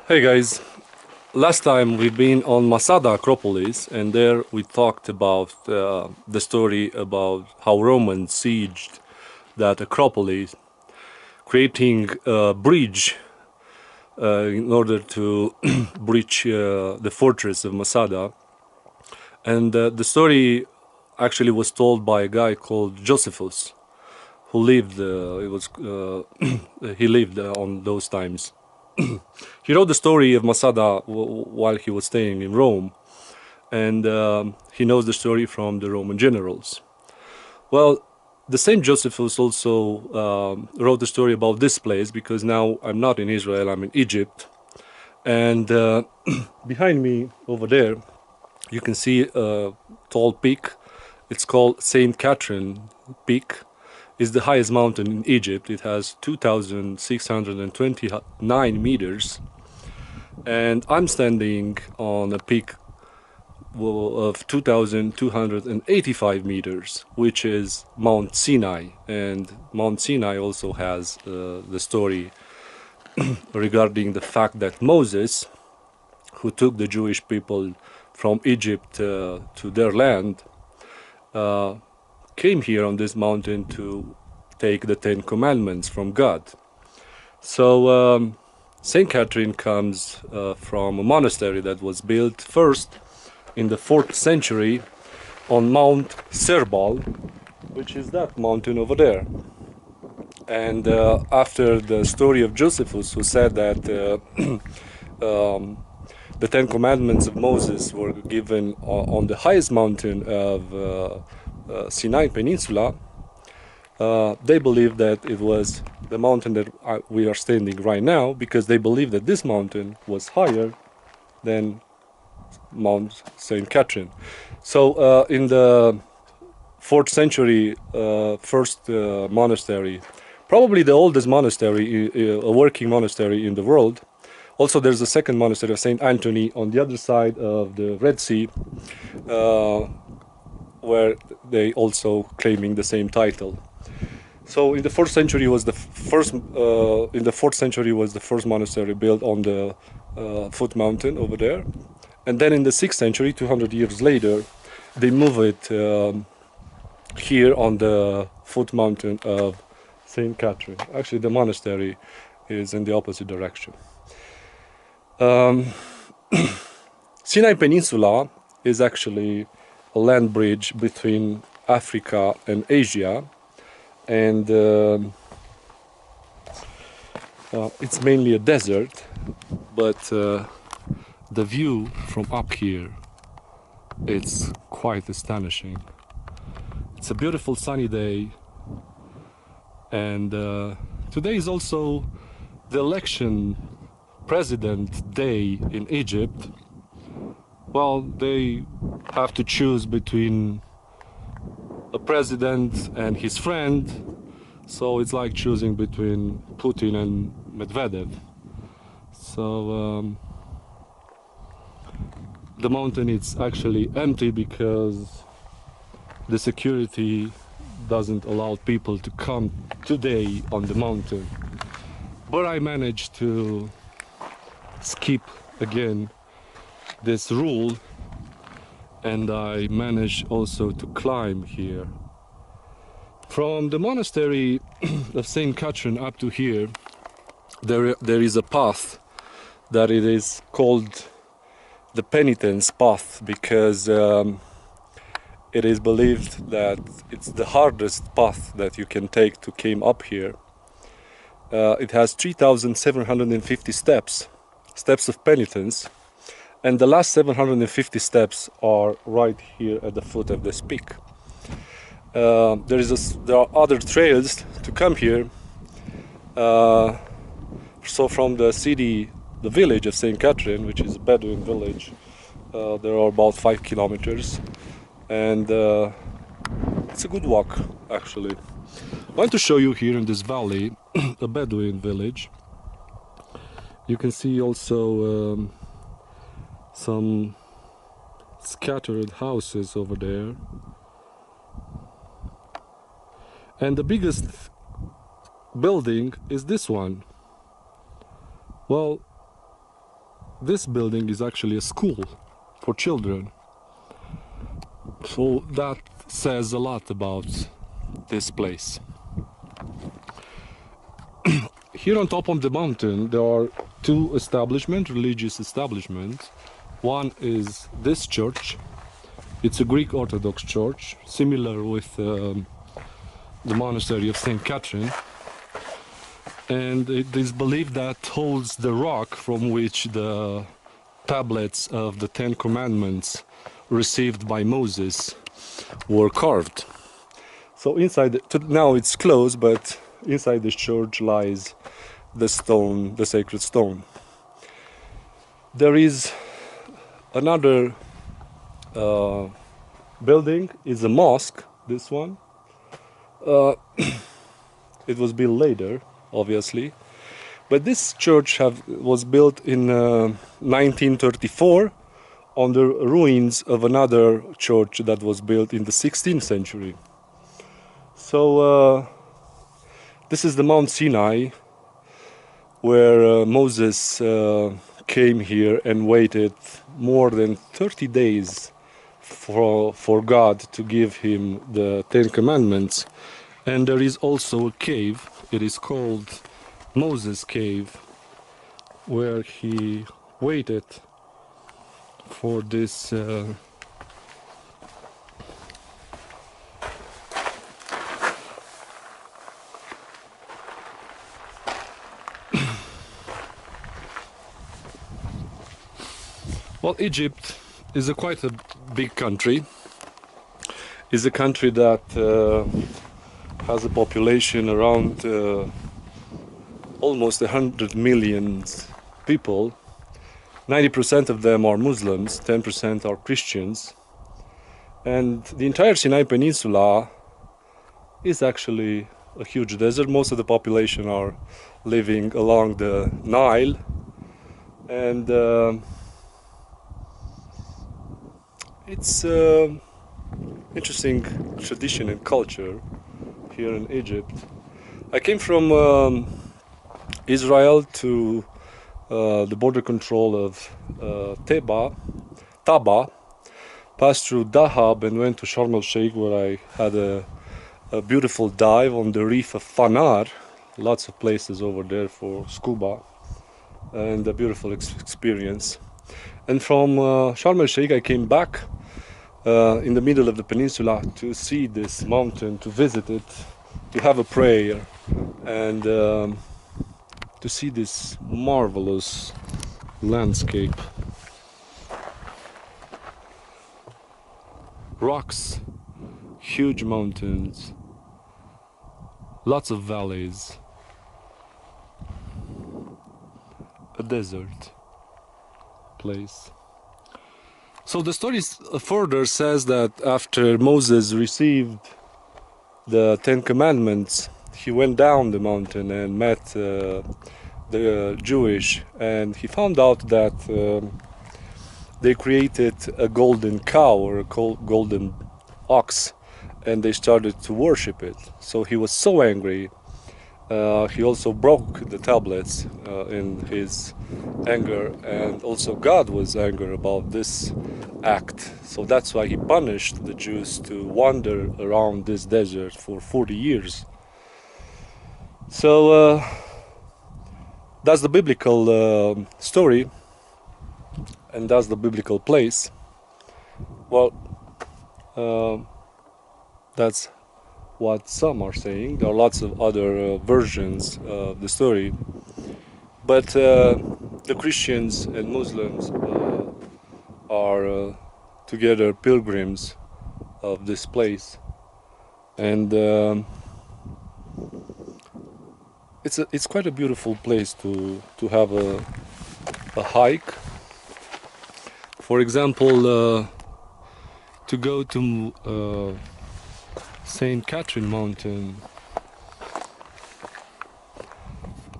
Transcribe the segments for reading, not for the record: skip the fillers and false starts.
Hey guys, last time we've been on Masada Acropolis, and there we talked about the story about how Romans sieged that Acropolis, creating a bridge in order to breach the fortress of Masada. And the story actually was told by a guy called Josephus, who lived. He lived on those times. He wrote the story of Masada while he was staying in Rome, and he knows the story from the Roman generals. Well, the same Josephus also wrote the story about this place, because now I'm not in Israel, I'm in Egypt. And behind me over there, you can see a tall peak. It's called Saint Catherine Peak. It's the highest mountain in Egypt. It has 2,629 meters. And I'm standing on a peak of 2,285 meters, which is Mount Sinai. And Mount Sinai also has the story regarding the fact that Moses, who took the Jewish people from Egypt to their land, came here on this mountain to take the Ten Commandments from God. So Saint Catherine comes from a monastery that was built first in the 4th century on Mount Serbal, which is that mountain over there. And after the story of Josephus, who said that the Ten Commandments of Moses were given on the highest mountain of Sinai Peninsula, they believe that it was the mountain that we are standing right now, because they believe that this mountain was higher than Mount Saint Catherine. So in the 4th century, first monastery, probably the oldest monastery, a working monastery in the world. Also, there's a second monastery of Saint Anthony on the other side of the Red Sea, where they also claiming the same title. So in the 4th century was the first. In the 4th century was the first monastery built on the foot mountain over there, and then in the 6th century, 200 years later, they move it here on the foot mountain of Saint Catherine. Actually, the monastery is in the opposite direction. Sinai Peninsula is actually a land bridge between Africa and Asia, and it's mainly a desert, but the view from up here, it's quite astonishing. It's a beautiful sunny day, and today is also the election president day in Egypt. Well, they have to choose between a president and his friend, so it's like choosing between Putin and Medvedev. So the mountain is actually empty because the security doesn't allow people to come today on the mountain. But I managed to skip again this rule, and I managed also to climb here. From the monastery of Saint Catherine up to here, there is a path that it is called the penitence path, because it is believed that it's the hardest path that you can take to climb up here. It has 3,750 steps of penitence, and the last 750 steps are right here at the foot of this peak. There are other trails to come here. So from the city, the village of Saint Catherine, which is a Bedouin village, there are about 5 kilometers, and it's a good walk actually. I want to show you here in this valley a Bedouin village. You can see also some scattered houses over there, and the biggest building is this one. Well, this building is actually a school for children. So that says a lot about this place. Here on top of the mountain there are two religious establishments. One is this church. It's a Greek Orthodox church, similar with the monastery of St. Catherine. And it is believed that holds the rock from which the tablets of the Ten Commandments received by Moses were carved. So inside, now it's closed, but inside this church lies the stone, the sacred stone. There is another building, is a mosque, this one. It was built later, obviously, but this church was built in 1934 on the ruins of another church that was built in the 16th century. So this is the Mount Sinai, where Moses came here and waited more than 30 days for God to give him the Ten Commandments. And there is also a cave, it is called Moses Cave, where he waited for this well, Egypt is quite a big country. It's a country that has a population around almost 100 million people. 90% of them are Muslims, 10% are Christians. And the entire Sinai Peninsula is actually a huge desert. Most of the population are living along the Nile. And it's interesting tradition and culture here in Egypt. I came from Israel to the border control of Taba, passed through Dahab and went to Sharm el-Sheikh, where I had a beautiful dive on the reef of Fanar. Lots of places over there for scuba, and a beautiful experience. And from Sharm el-Sheikh I came back in the middle of the peninsula to see this mountain, to visit it, to have a prayer, and to see this marvelous landscape. Rocks, huge mountains, lots of valleys, a desert place. So the story further says that after Moses received the Ten Commandments, he went down the mountain and met the Jewish, and he found out that they created a golden cow or a golden ox, and they started to worship it. So he was so angry. He also broke the tablets in his anger, and also God was angry about this act. So that's why he punished the Jews to wander around this desert for 40 years. So that's the biblical story, and that's the biblical place. Well, that's what some are saying. There are lots of other versions of the story, but the Christians and Muslims are together pilgrims of this place, and it's quite a beautiful place to have a hike. For example, to go to St. Catherine Mountain,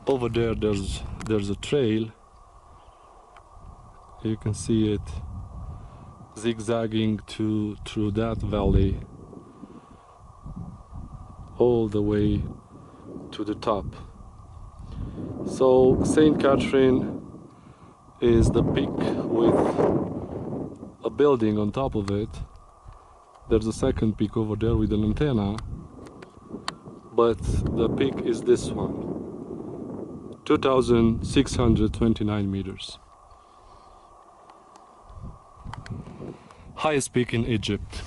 over there there's a trail. You can see it zigzagging through that valley all the way to the top. So St. Catherine is the peak with a building on top of it. There's a second peak over there with an antenna, but the peak is this one, 2,629 meters. Highest peak in Egypt.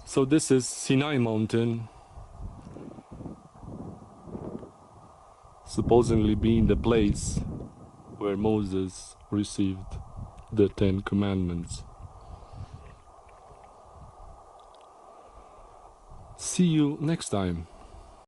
So this is Sinai Mountain, supposedly being the place where Moses received the 10 Commandments. See you next time.